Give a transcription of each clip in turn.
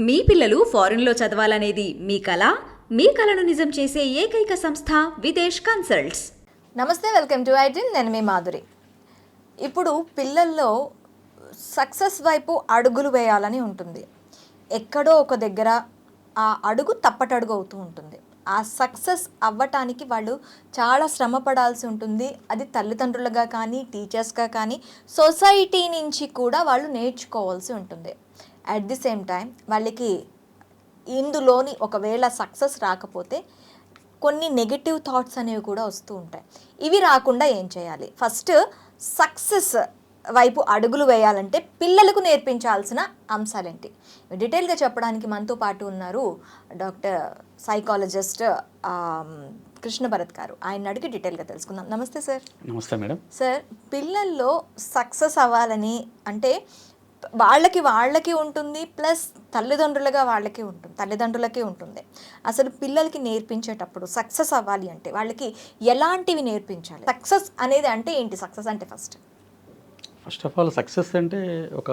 మీ పిల్లలు ఫారెన్లో చదవాలనేది మీ కల? మీ కలను నిజం చేసే ఏకైక సంస్థ విదేశ్ కన్సల్ట్స్. నమస్తే, వెల్కమ్ టు ఐడ్రీమ్. నేను మీ మాధురి. ఇప్పుడు పిల్లల్లో సక్సెస్ వైపు అడుగులు వేయాలని ఉంటుంది. ఎక్కడో ఒక దగ్గర ఆ అడుగు తప్పటడుగు అవుతూ ఉంటుంది. ఆ సక్సెస్ అవ్వటానికి వాళ్ళు చాలా శ్రమ పడాల్సి ఉంటుంది. అది తల్లిదండ్రులుగా కానీ, టీచర్స్గా కానీ, సొసైటీ నుంచి కూడా వాళ్ళు నేర్చుకోవాల్సి ఉంటుంది. అట్ ది సేమ్ టైం వాళ్ళకి ఇందులోని ఒకవేళ సక్సెస్ రాకపోతే కొన్ని నెగటివ్ థాట్స్ అనేవి కూడా వస్తూ ఉంటాయి. ఇవి రాకుండా ఏం చేయాలి? ఫస్ట్ సక్సెస్ వైపు అడుగులు వేయాలంటే పిల్లలకు నేర్పించాల్సిన అంశాలేంటి? డీటెయిల్గా చెప్పడానికి మనతో పాటు ఉన్నారు డాక్టర్ సైకాలజిస్ట్ కృష్ణ భరత్ గారు. ఆయన అడిగి డీటెయిల్గా తెలుసుకుందాం. నమస్తే సార్. నమస్తే మేడం. సార్, పిల్లల్లో సక్సెస్ అవ్వాలని అంటే వాళ్ళకి ఉంటుంది, ప్లస్ తల్లిదండ్రులకి ఉంటుంది. అసలు పిల్లలకి నేర్పించేటప్పుడు సక్సెస్ అవ్వాలి అంటే వాళ్ళకి ఎలాంటివి నేర్పించాలి? సక్సెస్ అనేది అంటే ఏంటి? సక్సెస్ అంటే ఫస్ట్ ఆఫ్ ఆల్ సక్సెస్ అంటే ఒక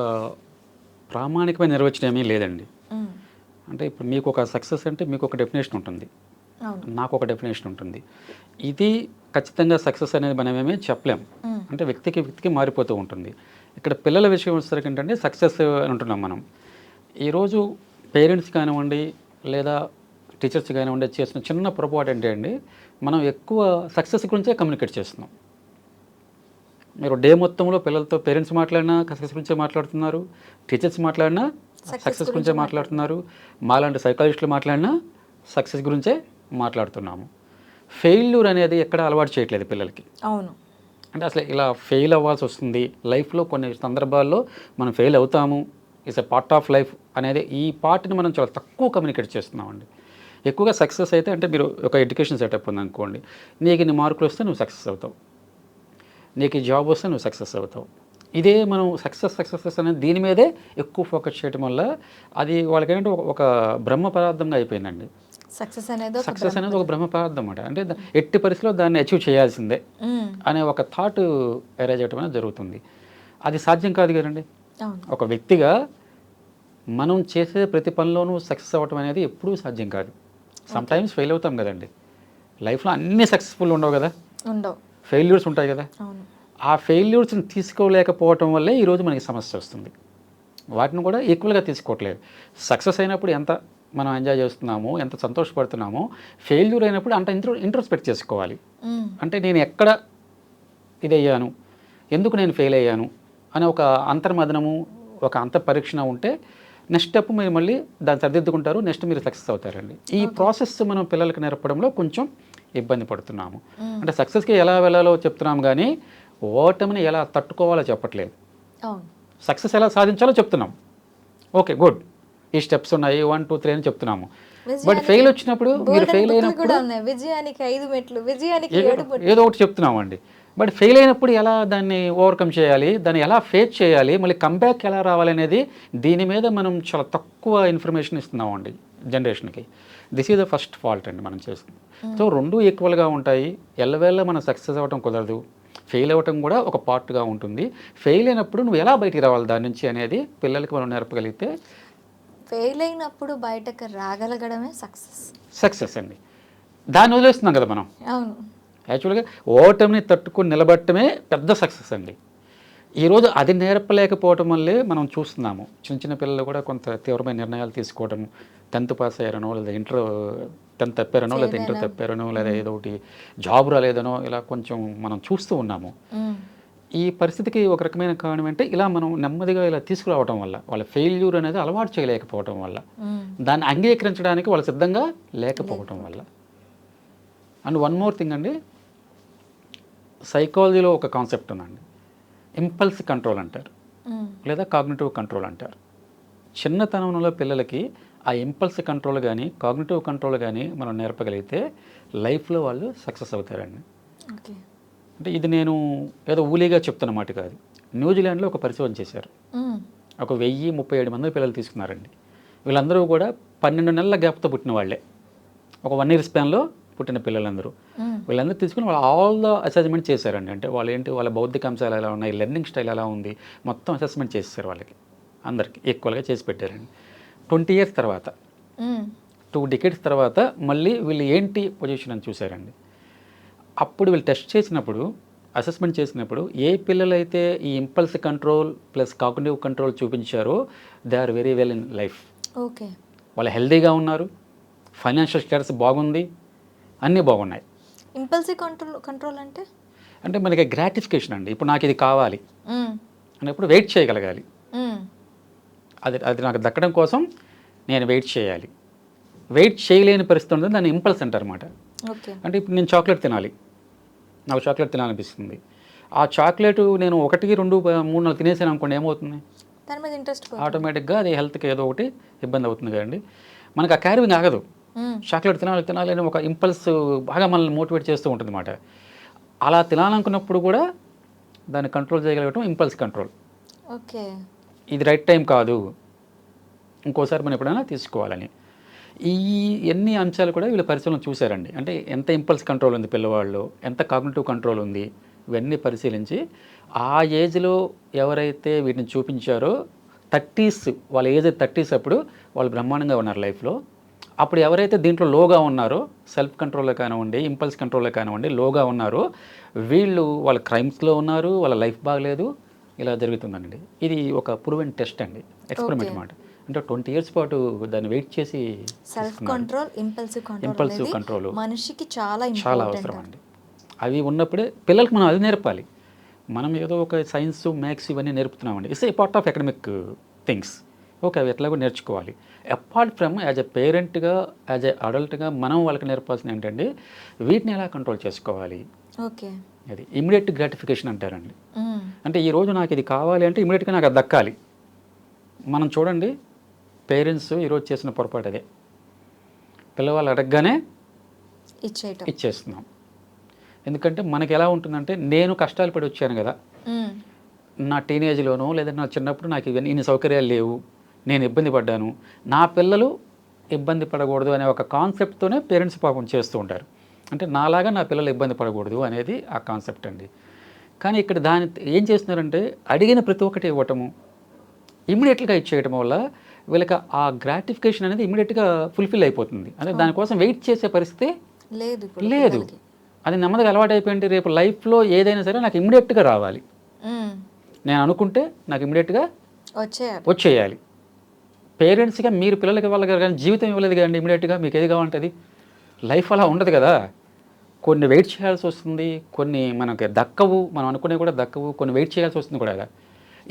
ప్రామాణికమైన నిర్వచనం ఏమీ లేదండి. అంటే ఇప్పుడు మీకు ఒక సక్సెస్ అంటే మీకు ఒక డెఫినేషన్ ఉంటుంది, నాకు ఒక డెఫినేషన్ ఉంటుంది. ఇది ఖచ్చితంగా సక్సెస్ అనేది మనమేమీ చెప్పలేం. అంటే వ్యక్తికి మారిపోతూ ఉంటుంది. ఇక్కడ పిల్లల విషయం వచ్చేసరికి ఏంటంటే సక్సెస్ అని ఉంటున్నాం మనం. ఈరోజు పేరెంట్స్ కానివ్వండి లేదా టీచర్స్ కానివ్వండి చేసిన చిన్న పొరపాటు ఏంటి అండి, మనం ఎక్కువ సక్సెస్ గురించే కమ్యూనికేట్ చేస్తున్నాం. మీరు డే మొత్తంలో పిల్లలతో పేరెంట్స్ మాట్లాడినా సక్సెస్ గురించే మాట్లాడుతున్నారు, టీచర్స్ మాట్లాడినా సక్సెస్ గురించే మాట్లాడుతున్నారు, మాలాంటి సైకాలజిస్టులు మాట్లాడినా సక్సెస్ గురించే మాట్లాడుతున్నాము. ఫెయిల్యూర్ అనేది ఎక్కడ అలవాటు చేయట్లేదు పిల్లలకి. అవును. అంటే అసలు ఇలా ఫెయిల్ అవ్వాల్సి వస్తుంది, లైఫ్లో కొన్ని సందర్భాల్లో మనం ఫెయిల్ అవుతాము, it's a part of life అనేది ఈ పార్ట్ని మనం చాలా తక్కువ కమ్యూనికేట్ చేస్తున్నామండి. ఎక్కువగా సక్సెస్ అయితే అంటే మీరు ఒక ఎడ్యుకేషన్ సెటప్ ఉందనుకోండి, నీకు ఇన్ని మార్కులు వస్తే నువ్వు సక్సెస్ అవుతావు, నీకు ఈ జాబ్ వస్తే నువ్వు సక్సెస్ అవుతావు. ఇదే మనం సక్సెస్ అనేది దీని మీదే ఎక్కువ ఫోకస్ చేయడం వల్ల అది వాళ్ళకి ఏంటంటే ఒక బ్రహ్మ పదార్థంగా అయిపోయిందండి. సక్సెస్ అనేది ఒక బ్రహ్మ పదార్థం అన్నమాట. అంటే ఎట్టి పరిస్థితిలో దాన్ని అచీవ్ చేయాల్సిందే అనే ఒక థాట్ అరైజ్ అవ్వడం అనేది జరుగుతుంది. అది సాధ్యం కాదు కదండి. ఒక వ్యక్తిగా మనం చేసే ప్రతి పనిలోనూ సక్సెస్ అవ్వటం అనేది ఎప్పుడూ సాధ్యం కాదు. సమ్టైమ్స్ ఫెయిల్ అవుతాం కదండి. లైఫ్లో అన్నీ సక్సెస్ఫుల్ ఉండవు కదా, ఫెయిల్యూర్స్ ఉంటాయి కదా. ఆ ఫెయిల్యూర్స్ని తీసుకోలేకపోవటం వల్లే ఈరోజు మనకి సమస్య వస్తుంది. వాటిని కూడా ఈక్వల్గా తీసుకోవట్లేదు. సక్సెస్ అయినప్పుడు ఎంత మనం ఎంజాయ్ చేస్తున్నామో, ఎంత సంతోషపడుతున్నామో, ఫెయిల్యూర్ అయినప్పుడు అంత ఇంట్రోస్పెక్ట్ చేసుకోవాలి. అంటే నేను ఎక్కడ ఇదయ్యాను, ఎందుకు నేను ఫెయిల్ అయ్యాను అనే ఒక అంతర్మదనము, ఒక అంతఃపరీక్షణ ఉంటే నెక్స్ట్ స్టెప్ మీరు మళ్ళీ దాన్ని సరిదిద్దుకుంటారు, నెక్స్ట్ మీరు సక్సెస్ అవుతారండి. ఈ ప్రాసెస్ మనం పిల్లలకి నేర్పడంలో కొంచెం ఇబ్బంది పడుతున్నాము. అంటే సక్సెస్కి ఎలా వెళ్ళాలో చెప్తున్నాము కానీ ఓటమిని ఎలా తట్టుకోవాలో చెప్పట్లేదు. సక్సెస్ ఎలా సాధించాలో చెప్తున్నాం, ఓకే గుడ్, ఈ స్టెప్స్ ఉన్నాయి 1 2 3 అని చెప్తున్నాము. బట్ ఫెయిల్ వచ్చినప్పుడు, మీరు ఫెయిల్ అయినప్పుడు ఏదో ఒకటి చెప్తున్నామండి. బట్ ఫెయిల్ అయినప్పుడు ఎలా దాన్ని ఓవర్కమ్ చేయాలి, దాన్ని ఎలా ఫేస్ చేయాలి, మళ్ళీ కంబ్యాక్ ఎలా రావాలి అనేది దీని మీద మనం చాలా తక్కువ ఇన్ఫర్మేషన్ ఇస్తున్నామండి జనరేషన్కి. This is the first fault అండి మనం చేస్తుంది. సో రెండూ ఈక్వల్గా ఉంటాయి. ఎల్లవేళ మనం సక్సెస్ అవ్వటం కుదరదు, ఫెయిల్ అవ్వటం కూడా ఒక పార్ట్గా ఉంటుంది. ఫెయిల్ అయినప్పుడు నువ్వు ఎలా బయటికి రావాలి దాని నుంచి అనేది పిల్లలకి మనం నేర్పగలిగితే, ఫెయిల్ అయినప్పుడు బయటకు రాగలగడమే సక్సెస్ అండి. దాన్ని వదిలేస్తున్నాం కదా మనం. అవును. యాక్చువల్గా ఓటమిని తట్టుకుని నిలబడటమే పెద్ద సక్సెస్ అండి. ఈరోజు అది నేర్పలేకపోవటం వల్లే మనం చూస్తున్నాము చిన్న పిల్లలు కూడా కొంత తీవ్రమైన నిర్ణయాలు తీసుకోవడం, 10th పాస్ అయ్యారనో లేదా 10th తప్పారనో లేదా ఇంటర్ తప్పారనో లేదా ఏదో ఒకటి జాబ్ రాలేదనో ఇలా కొంచెం మనం చూస్తూ ఉన్నాము. ఈ పరిస్థితికి ఒక రకమైన కారణం అంటే ఇలా మనం నెమ్మదిగా ఇలా తీసుకురావడం వల్ల, వాళ్ళ ఫెయిల్యూర్ అనేది అలవాటు చేయలేకపోవటం వల్ల, దాన్ని అంగీకరించడానికి వాళ్ళు సిద్ధంగా లేకపోవటం వల్ల. అండ్ వన్ మోర్ థింగ్ అండి, సైకాలజీలో ఒక కాన్సెప్ట్ ఉందండి, ఇంపల్స్ కంట్రోల్ అంటారు లేదా కాగ్నిటివ్ కంట్రోల్ అంటారు. చిన్నతనంలో పిల్లలకి ఆ ఇంపల్స్ కంట్రోల్ కానీ కాగ్నిటివ్ కంట్రోల్ కానీ మనం నేర్పగలిగితే లైఫ్లో వాళ్ళు సక్సెస్ అవుతారండి. అంటే ఇది నేను ఏదో ఊలీగా చెప్తున్నమాట కాదు. న్యూజిలాండ్లో ఒక పరిశోధన చేశారు. ఒక 1037 మంది పిల్లలు తీసుకున్నారండి. వీళ్ళందరూ కూడా 12 నెలల గ్యాప్తో పుట్టిన వాళ్ళే, ఒక 1 year స్పాన్లో పుట్టిన పిల్లలందరూ. వీళ్ళందరూ తీసుకుని వాళ్ళు ఆల్ ద అసెస్మెంట్ చేశారండి. అంటే వాళ్ళు ఏంటి, వాళ్ళ బౌద్ధిక అంశాలు ఎలా ఉన్నాయి, లెర్నింగ్ స్టైల్ ఎలా ఉంది, మొత్తం అసెస్మెంట్ చేశారు వాళ్ళకి అందరికీ ఈక్వల్గా చేసి పెట్టారండి. 20 years తర్వాత 2 decades తర్వాత మళ్ళీ వీళ్ళు ఏంటి పొజిషన్ అని చూశారండి. అప్పుడు వీళ్ళు టెస్ట్ చేసినప్పుడు, అసెస్మెంట్ చేసినప్పుడు ఏ పిల్లలైతే ఈ impulse control plus cognitive control చూపించారో they are very well in life. Okay. వాళ్ళు హెల్తీగా ఉన్నారు, ఫైనాన్షియల్ స్టేటస్ బాగుంది, అన్నీ బాగున్నాయి. ఇంపల్సివ్ కంట్రోల్ అంటే అంటే మనకి గ్రాటిఫికేషన్ అండి. ఇప్పుడు నాకు ఇది కావాలి అన్నప్పుడు వెయిట్ చేయగలగాలి. అది నాకు దక్కడం కోసం నేను వెయిట్ చేయాలి. వెయిట్ చేయలేని పరిస్థితి ఉంటుంది, దాన్ని ఇంపల్స్ అంటారు అనమాట. ఓకే. అంటే ఇప్పుడు నేను చాక్లెట్ తినాలి, నాకు చాక్లెట్ తినాలనిపిస్తుంది. ఆ చాక్లెట్ నేను 1, 2, 3, 4 తినేసాను అనుకోండి, ఏమవుతుంది? దాని మీద ఇంట్రెస్ట్ ఆటోమేటిక్గా అది హెల్త్కి ఏదో ఒకటి ఇబ్బంది అవుతుంది కదండి. మనకు ఆ క్యారీవింగ్ ఆగదు. చాక్లెట్ తినాలి అని ఒక ఇంపల్స్ బాగా మనల్ని మోటివేట్ చేస్తూ ఉంటుంది అన్నమాట. అలా తినాలనుకున్నప్పుడు కూడా దాన్ని కంట్రోల్ చేయగలగటం ఇంపల్స్ కంట్రోల్. ఓకే. ఇది రైట్ టైం కాదు, ఇంకోసారి మనం ఎప్పుడైనా తీసుకోవాలని. ఈ ఎన్ని అంశాలు కూడా వీళ్ళ పరిశీలన చూశారండి. అంటే ఎంత ఇంపల్స్ కంట్రోల్ ఉంది పిల్లవాళ్ళు, ఎంత కాగ్నిటివ్ కంట్రోల్ ఉంది, ఇవన్నీ పరిశీలించి ఆ ఏజ్లో ఎవరైతే వీటిని చూపించారో 30s, వాళ్ళ ఏజ్ 30s అప్పుడు వాళ్ళు బ్రహ్మాండంగా ఉన్నారు లైఫ్లో. అప్పుడు ఎవరైతే దీంట్లో లోగా ఉన్నారో, సెల్ఫ్ కంట్రోల్లో కానివ్వండి, ఇంపల్స్ కంట్రోల్లో కానివ్వండి, లోగా ఉన్నారో వీళ్ళు వాళ్ళ క్రైమ్స్లో ఉన్నారు, వాళ్ళ లైఫ్ బాగలేదు, ఇలా జరుగుతుందండి. ఇది ఒక ప్రూవెన్ టెస్ట్ అండి, ఎక్స్పెరిమెంట్ అన్నమాట. అంటే 20 years పాటు దాన్ని వెయిట్ చేసి సెల్ఫ్ కంట్రోల్, ఇంపల్సివ్ కంట్రోల్ మనిషికి చాలా అవసరం అండి. అవి ఉన్నప్పుడే పిల్లలకి మనం అది నేర్పాలి. మనం ఏదో ఒక సైన్స్, మ్యాథ్స్ ఇవన్నీ నేర్పుతున్నామండి. It's a part of academic things. Okay, అవి ఎట్లాగో నేర్చుకోవాలి. అపార్ట్ ఫ్రమ్ యాజ్ ఎ పేరెంట్గా, యాజ్ ఎ అడల్ట్గా మనం వాళ్ళకి నేర్పాల్సింది ఏంటంటే వీటిని ఎలా కంట్రోల్ చేసుకోవాలి. ఓకే. అది ఇమీడియట్ గ్రాటిఫికేషన్ అంటారండి. అంటే ఈరోజు నాకు ఇది కావాలి అంటే ఇమీడియట్గా నాకు అది దక్కాలి. మనం చూడండి, పేరెంట్స్ ఈరోజు చేసిన పొరపాటు అదే. పిల్లవాళ్ళు అడగగానే ఇచ్చేస్తున్నాం. ఎందుకంటే మనకి ఎలా ఉంటుందంటే, నేను కష్టాలు పడి వచ్చాను కదా, నా టీనేజ్లోనో లేదా నా చిన్నప్పుడు నాకు ఇన్ని సౌకర్యాలు లేవు, నేను ఇబ్బంది పడ్డాను, నా పిల్లలు ఇబ్బంది పడకూడదు అనే ఒక కాన్సెప్ట్తోనే పేరెంట్స్ పాపం చేస్తూ ఉంటారు. అంటే నాలాగా నా పిల్లలు ఇబ్బంది పడకూడదు అనేది ఆ కాన్సెప్ట్ అండి. కానీ ఇక్కడ దాన్ని ఏం చేస్తున్నారంటే అడిగిన ప్రతి ఒక్కటి ఇవ్వటము, ఇమీడియట్గా ఇచ్చేయటం వల్ల వీళ్ళకి ఆ గ్రాటిఫికేషన్ అనేది ఇమీడియట్గా ఫుల్ఫిల్ అయిపోతుంది. అంటే దానికోసం వెయిట్ చేసే పరిస్థితి లేదు. అది నెమ్మదిగా అలవాటు అయిపోయింది. రేపు లైఫ్లో ఏదైనా సరే నాకు ఇమీడియట్గా రావాలి, నేను అనుకుంటే నాకు ఇమీడియట్గా వచ్చేయాలి. పేరెంట్స్గా మీరు పిల్లలకి ఇవ్వాలి కానీ జీవితం ఇవ్వలేదు కదండి ఇమీడియట్గా. మీకు ఏది కావాలంటుంది? లైఫ్ అలా ఉండదు కదా. కొన్ని వెయిట్ చేయాల్సి వస్తుంది, కొన్ని మనకి దక్కవు, మనం అనుకునేవి కూడా దక్కవు, కొన్ని వెయిట్ చేయాల్సి వస్తుంది కూడా.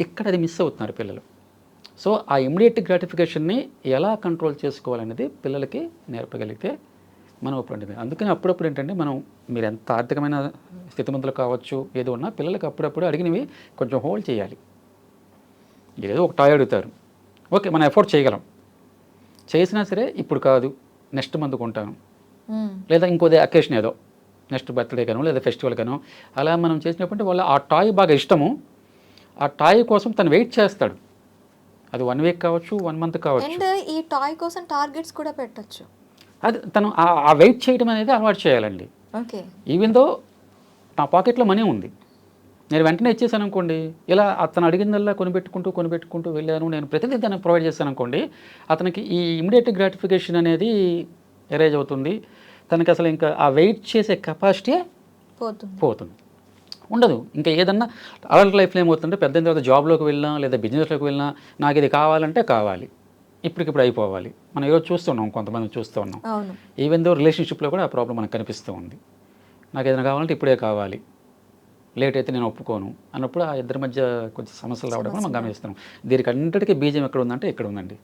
ఇక్కడ అది మిస్ అవుతున్నారు పిల్లలు. సో ఆ ఇమీడియట్ గ్రాటిఫికేషన్ని ఎలా కంట్రోల్ చేసుకోవాలనేది పిల్లలకి నేర్పగలిగితే మనం ఉపయోగపడుతుంది. అందుకని అప్పుడప్పుడు ఏంటంటే మీరు ఎంత ఆర్థికమైన స్థితిమంతులు కావచ్చు, ఏదో ఉన్నా పిల్లలకి అప్పుడప్పుడు అడిగినవి కొంచెం హోల్డ్ చేయాలి. ఏదో ఒక టాయ్ అడుగుతారు, ఓకే మనం ఎఫోర్డ్ చేయగలం, చేసినా సరే ఇప్పుడు కాదు నెక్స్ట్ మంత్ కొంటాను, లేదా ఇంకోదే అకేషన్ ఏదో నెక్స్ట్ బర్త్డే కాను లేదా ఫెస్టివల్ కాను, అలా మనం చేసినప్పుడు వాళ్ళు ఆ టాయ్ బాగా ఇష్టము, ఆ టాయ్ కోసం తను వెయిట్ చేస్తాడు. అది 1 week కావచ్చు, 1 month కావచ్చు. అండ్ ఈ టాయ్ కోసం టార్గెట్స్ కూడా పెట్టచ్చు. అది తను ఆ వెయిట్ చేయడం అనేది అలవాటు చేయాలండి. ఓకే. ఈవెన్ దో నా పాకెట్లో మనీ ఉంది, నేను వెంటనే ఇచ్చేసాను అనుకోండి, ఇలా అతను అడిగిందల్లా కొనిపెట్టుకుంటూ వెళ్ళాను, నేను ప్రతిదీ దాన్ని ప్రొవైడ్ చేశాను అనుకోండి, అతనికి ఈ ఇమీడియట్ గ్రాటిఫికేషన్ అనేది ఎరేజ్ అవుతుంది. తనకి అసలు ఇంకా ఆ వెయిట్ చేసే కెపాసిటీ పోతుంది, ఉండదు. ఇంకా ఏదన్నా అడల్ట్ లైఫ్లో ఏమవుతుందంటే పెద్ద తర్వాత జాబ్లోకి వెళ్ళినా లేదా బిజినెస్లోకి వెళ్ళినా నాకు ఇది కావాలంటే కావాలి, ఇప్పటికిప్పుడు అయిపోవాలి. మనం ఈరోజు చూస్తున్నాం, కొంతమంది చూస్తూ ఉన్నాం. ఈవెన్ దో రిలేషన్షిప్లో కూడా ఆ ప్రాబ్లం మనకు కనిపిస్తూ ఉంది. నాకు ఏదైనా కావాలంటే ఇప్పుడే కావాలి, లేట్ అయితే నేను ఒప్పుకోను అన్నప్పుడు ఆ ఇద్దరి మధ్య కొంచెం సమస్యలు రావడం మనం గమనిస్తున్నాం. దీనికి అన్నిటికీ బీజం ఎక్కడ ఉందంటే ఇక్కడ ఉందండి.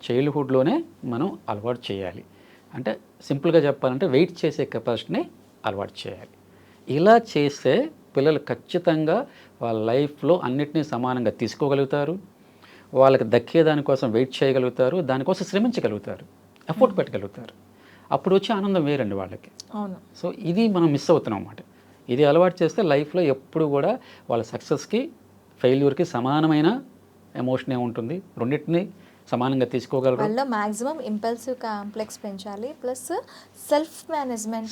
చైల్డ్హుడ్లోనే మనం అలవాటు చేయాలి. అంటే సింపుల్గా చెప్పాలంటే వెయిట్ చేసే కెపాసిటీని అలవాటు చేయాలి. ఇలా చేస్తే పిల్లలు ఖచ్చితంగా వాళ్ళ లైఫ్లో అన్నిటినీ సమానంగా తీసుకోగలుగుతారు, వాళ్ళకి దక్కే దానికోసం వెయిట్ చేయగలుగుతారు, దానికోసం శ్రమించగలుగుతారు, ఎఫర్ట్ పెట్టగలుగుతారు. అప్పుడు వచ్చే ఆనందం వేరండి వాళ్ళకి. సో ఇది మనం మిస్ అవుతున్నాం అన్నమాట. ఇది అలవాటు చేస్తే లైఫ్లో ఎప్పుడు కూడా వాళ్ళ సక్సెస్కి ఫెయిల్యూర్కి సమానమైన ఎమోషనే ఉంటుంది. రెండింటినీ సమానంగా తీసుకోగలరు. వాళ్ళ మాక్సిమం ఇంపల్సివ్ కాంప్లెక్స్ పెంచాలి, ప్లస్ సెల్ఫ్ మేనేజ్మెంట్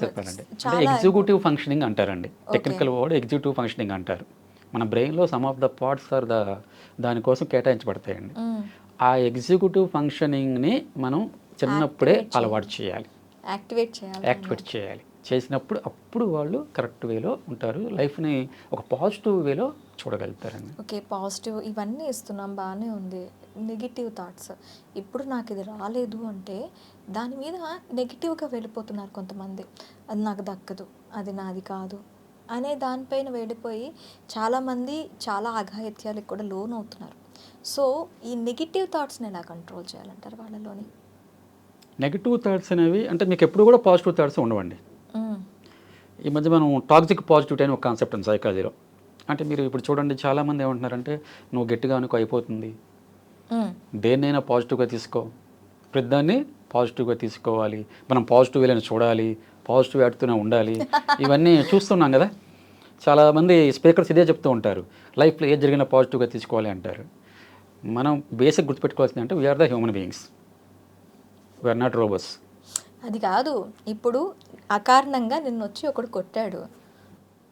చెప్పాలండి. అంటే ఎగ్జిక్యూటివ్ ఫంక్షనింగ్ అంటారండి, టెక్నికల్ వర్డ్ ఎగ్జిక్యూటివ్ ఫంక్షనింగ్ అంటారు. మన బ్రెయిన్లో some of the parts are దానికోసం కేటాయించబడతాయండి. ఆ ఎగ్జిక్యూటివ్ ఫంక్షనింగ్ని మనం చిన్నప్పుడే అలవాటు చేయాలి, యాక్టివేట్ చేయాలి. చేసినప్పుడు అప్పుడు వాళ్ళు కరెక్ట్ వేలో ఉంటారు, లైఫ్ని ఒక పాజిటివ్ వేలో చూడగలుగుతారండి. ఓకే, పాజిటివ్ ఇవన్నీ ఇస్తున్నాం, బాగానే ఉంది. నెగిటివ్ థాట్స్, ఇప్పుడు నాకు ఇది రాలేదు అంటే దాని మీద నెగిటివ్గా వెళ్ళిపోతున్నారు కొంతమంది. అది నాకు దక్కదు, అది నాది కాదు అనే దానిపైన వెళ్ళిపోయి చాలామంది చాలా అఘాయిత్యాలకు కూడా లోన్ అవుతున్నారు. సో ఈ నెగిటివ్ థాట్స్ని ఎలా కంట్రోల్ చేయాలంటారు వాళ్ళలోని? నెగిటివ్ థాట్స్ అనేవి అంటే మీకు ఎప్పుడు కూడా పాజిటివ్ థాట్స్ ఉండవండి. ఈ మధ్య మనం టాక్సిక్ పాజిటివిటీ అని ఒక కాన్సెప్ట్ ఉంది సైకాలజీలో. అంటే మీరు ఇప్పుడు చూడండి, చాలామంది ఏమంటున్నారంటే నువ్వు గట్టిగా అనుకో అయిపోతుంది, దేన్నైనా పాజిటివ్గా తీసుకో, ప్రతిదాన్ని పాజిటివ్గా తీసుకోవాలి, మనం పాజిటివ్ వేలని చూడాలి, పాజిటివ్ యాడ్తోనే ఉండాలి, ఇవన్నీ చూస్తున్నాం కదా. చాలామంది స్పీకర్స్ ఇదే చెప్తూ ఉంటారు, లైఫ్లో ఏది జరిగినా పాజిటివ్గా తీసుకోవాలి అంటారు. మనం బేసిక్ గుర్తుపెట్టుకోవాల్సింది అంటే we are the human beings, we are not robots. అది కాదు, ఇప్పుడు అకారణంగా నిన్ను వచ్చి ఒకడు కొట్టాడు,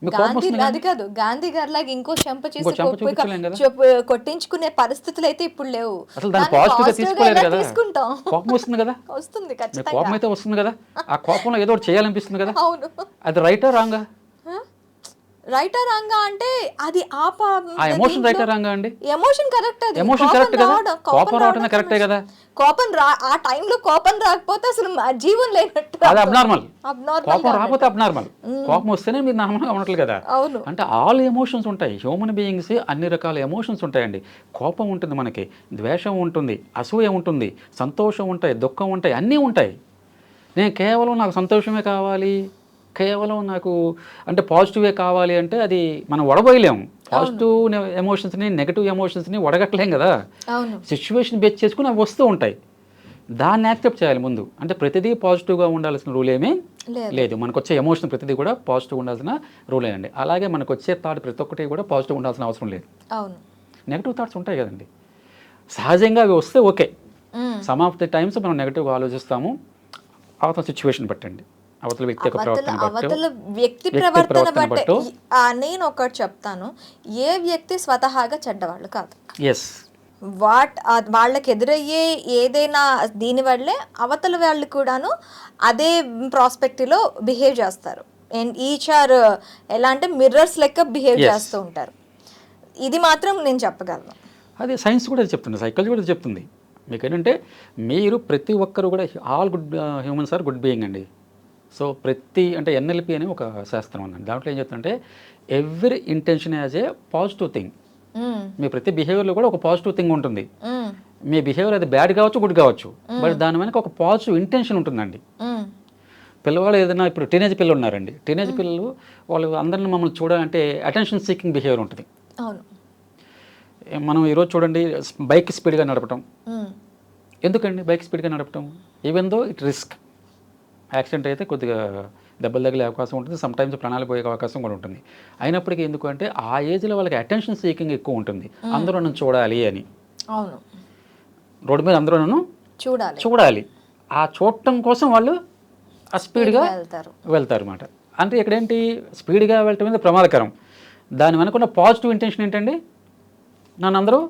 మీకు కోపం గాంధీ వస్తుంది అది కాదు, గాంధీ గారి లాగా ఇంకో చెంప ఇంకో చెంప చూపించలేం కదా. కొట్టించుకునే పరిస్థితులు అయితే ఇప్పుడు లేవు. అసలు దాన్ని దాన్ని పాజిటివ్గా positive గా తీసుకోలేరు ఎలా కదా. తీసుకుంటాం? కోపం వస్తుంది కదా, వస్తుంది మీకు ఖచ్చితంగా. కోపం అయితే వస్తుంది కదా, ఆ కోపంలో ఏదో ఒకటి చేయాలనిపిస్తుంది కదా. అవును, అది రైటా రాంగా? రైటా రాంగా అంటే అది ఆ ఎమోషన్ రైటా రాంగా అండి? ఎమోషన్ కరెక్ట్, అది ఎమోషన్ కరెక్ట్ కదా, కోపం రావటమే కరెక్టే కదా. కోపం ఆ టైంలో కోపం రాకపోతే అసలు జీవం లేనట్టు, అది అబ్నార్మల్. అబ్నార్మల్ కోపం రాకపోతే అబ్నార్మల్, కోపం వస్తేనే మీరు నార్మల్గా ఉండట్లేదు కదా. అవును, అంటే ఆల్ ఎమోషన్స్ ఉంటాయి, హ్యూమన్ బీయింగ్స్ అన్ని రకాల ఎమోషన్స్ ఉంటాయండి. కోపం ఉంటుంది మనకి, ద్వేషం ఉంటుంది, అసూయ ఉంటుంది, సంతోషం ఉంటాయి, దుఃఖం ఉంటాయి, అన్నీ ఉంటాయి. నేను కేవలం నాకు సంతోషమే కావాలి, కేవలం నాకు అంటే పాజిటివే కావాలి అంటే అది మనం వడబోయలేము. పాజిటివ్ ఎమోషన్స్ని నెగటివ్ ఎమోషన్స్ని వడగట్టలేం కదా. అవును, సిచ్యువేషన్ బేస్ చేసుకుని అవి వస్తూ ఉంటాయి, దాన్ని యాక్సెప్ట్ చేయాలి ముందు. అంటే ప్రతిదీ పాజిటివ్గా ఉండాల్సిన రూల్ ఏమీ లేదు. మనకు వచ్చే ఎమోషన్ ప్రతిదీ కూడా పాజిటివ్ ఉండాల్సిన రూల్ అండి. అలాగే మనకు వచ్చే థాట్ ప్రతి ఒక్కటి కూడా పాజిటివ్ ఉండాల్సిన అవసరం లేదు. అవును, నెగటివ్ థాట్స్ ఉంటాయి కదండి, సహజంగా అవి వస్తే okay. Some of the times మనం నెగటివ్గా ఆలోచిస్తాము, అవతల సిచ్యువేషన్ బట్టండి, అవతల వ్యక్తి యొక్క అవతల వ్యక్తి ప్రవర్తన బట్టి. నేను ఒకటి చెప్తాను, ఏ వ్యక్తి స్వతహాగా చెడ్డవాళ్ళు కాదు. ఎస్, వాళ్ళకి ఎదురయ్యే ఏదైనా దీనివల్లే అవతల వాళ్ళు కూడాను అదే ప్రాస్పెక్టివ్లో బిహేవ్ చేస్తారు. అండ్ ఈచ్ ఆర్ ఎలా అంటే మిర్రర్స్ లెక్క బిహేవ్ చేస్తూ ఉంటారు. ఇది మాత్రం నేను చెప్పగలను. అదే సైన్స్ కూడా చెప్తుంది, సైకాలజీ కూడా చెప్తుంది. మీకు ఏంటంటే మీరు ప్రతి ఒక్కరు కూడా all good humans are good being అండి. సో అంటే ఎన్ఎల్పి అనే ఒక శాస్త్రం ఉందండి, దాంట్లో ఏం చెప్తుందంటే every intention as a positive thing. మీ ప్రతి బిహేవియర్లో కూడా ఒక పాజిటివ్ థింగ్ ఉంటుంది. మీ బిహేవియర్ అది బ్యాడ్ కావచ్చు, గుడ్ కావచ్చు, బట్ దాని వెనక ఒక పాజిటివ్ ఇంటెన్షన్ ఉంటుందండి. పిల్లవాళ్ళు ఏదైనా ఇప్పుడు టీనేజ్ పిల్లలు ఉన్నారండి, టీనేజ్ పిల్లలు వాళ్ళు అందరిని మమ్మల్ని చూడాలంటే అటెన్షన్ సీకింగ్ బిహేవియర్ ఉంటుంది. అవును, మనం ఈరోజు చూడండి బైక్ స్పీడ్గా నడపటం. ఎందుకండి బైక్ స్పీడ్గా నడపటం? Even though it risk, accident అయితే కొద్దిగా దెబ్బలు తగిలే అవకాశం ఉంటుంది, సమ్టైమ్స్ ప్రాణాలు పోయే అవకాశం కూడా ఉంటుంది. అయినప్పటికీ ఎందుకు అంటే ఆ ఏజ్లో వాళ్ళకి అటెన్షన్ సీకింగ్ ఎక్కువ ఉంటుంది, అందరూ నన్ను చూడాలి అని. అవును, రోడ్డు మీద అందరూ నన్ను చూడాలి, ఆ చూడటం కోసం వాళ్ళు ఆ స్పీడ్గా వెళ్తారు అన్నమాట. అంటే ఇక్కడేంటి, స్పీడ్గా వెళ్ళటం మీద ప్రమాదకరం. దాని వెనుకున్న పాజిటివ్ ఇంటెన్షన్ ఏంటండి, నన్ను అందరూ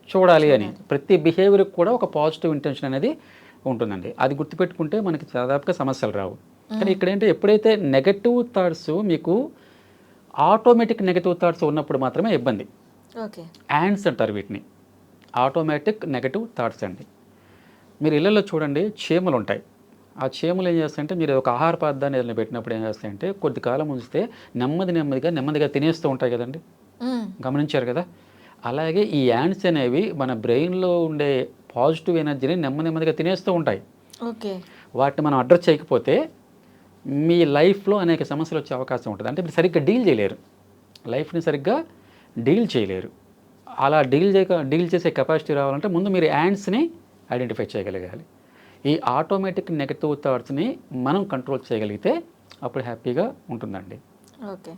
చూడాలి అని. ప్రతి బిహేవియర్కి కూడా ఒక పాజిటివ్ ఇంటెన్షన్ అనేది ఉంటుందండి. అది గుర్తుపెట్టుకుంటే మనకి దాదాపుగా సమస్యలు రావు. కానీ ఇక్కడేంటి, ఎప్పుడైతే నెగటివ్ థాట్స్ మీకు ఆటోమేటిక్ నెగటివ్ థాట్స్ ఉన్నప్పుడు మాత్రమే ఇబ్బంది. ఓకే, యాండ్స్ అంటారు వీటిని, ఆటోమేటిక్ నెగటివ్ థాట్స్ అండి. మీరు ఇళ్ళల్లో చూడండి చీమలు ఉంటాయి. ఆ చీమలు ఏం చేస్తాయంటే మీరు ఒక ఆహార పదార్థాన్ని ఏదైనా పెట్టినప్పుడు ఏం చేస్తాయంటే కొద్ది కాలం ఉంచితే నెమ్మదిగా తినేస్తూ ఉంటాయి కదండి, గమనించారు కదా. అలాగే ఈ యాండ్స్ అనేవి మన బ్రెయిన్లో ఉండే పాజిటివ్ ఎనర్జీని నెమ్మదిగా తినేస్తూ ఉంటాయి. ఓకే, వాటిని మనం అడ్రస్ చేయకపోతే మీ లైఫ్లో అనేక సమస్యలు వచ్చే అవకాశం ఉంటుంది. అంటే మీరు సరిగ్గా లైఫ్ని సరిగ్గా డీల్ చేయలేరు. అలా డీల్ చేసే కెపాసిటీ రావాలంటే ముందు మీరు యాండ్స్ని ఐడెంటిఫై చేయగలగాలి. ఈ ఆటోమేటిక్ నెగటివ్ థాట్స్ని మనం కంట్రోల్ చేయగలిగితే అప్పుడు హ్యాపీగా ఉంటుందండి. ఓకే,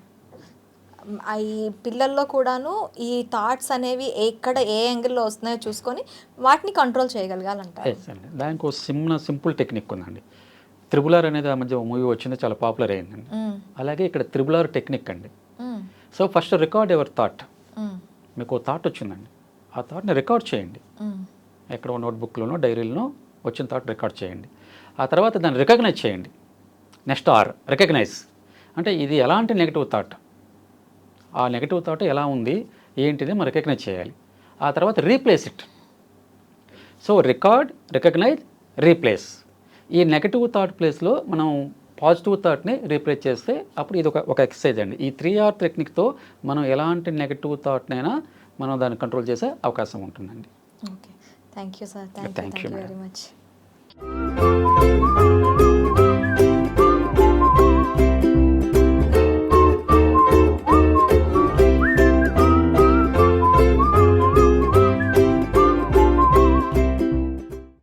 ఈ పిల్లల్లో కూడాను ఈ థాట్స్ అనేవి ఎక్కడ ఏ యాంగిల్లో వస్తున్నాయో చూసుకొని వాటిని కంట్రోల్ చేయగలగాలంటారు. దానికి ఒక సింపుల్ టెక్నిక్ ఉందండి. త్రిబుల్ అనేది ఆ మధ్య మూవీ వచ్చింది, చాలా పాపులర్ అయిందండి. అలాగే ఇక్కడ త్రిబుల్ టెక్నిక్ అండి. So first record your thought. మీకు థాట్ వచ్చిందండి, ఆ థాట్ని రికార్డ్ చేయండి. ఎక్కడో నోట్బుక్లోనో డైరీలోనో వచ్చిన థాట్ రికార్డ్ చేయండి. ఆ తర్వాత దాన్ని రికగ్నైజ్ చేయండి. నెక్స్ట్ రికగ్నైజ్ అంటే ఇది ఎలాంటి నెగిటివ్ థాట్, ఆ నెగిటివ్ థాట్ ఎలా ఉంది ఏంటిది మనం రికగ్నైజ్ చేయాలి. ఆ తర్వాత replace it. So record, recognise, replace. ఈ నెగిటివ్ థాట్ ప్లేస్లో మనం పాజిటివ్ థాట్ని రీప్లేస్ చేస్తే అప్పుడు ఇది ఒక ఎక్సర్సైజ్ అండి. ఈ 3R టెక్నిక్తో మనం ఎలాంటి నెగిటివ్ థాట్నైనా మనం దాన్ని కంట్రోల్ చేసే అవకాశం ఉంటుందండి. Okay, thank you sir, Thank you, very madam. Much.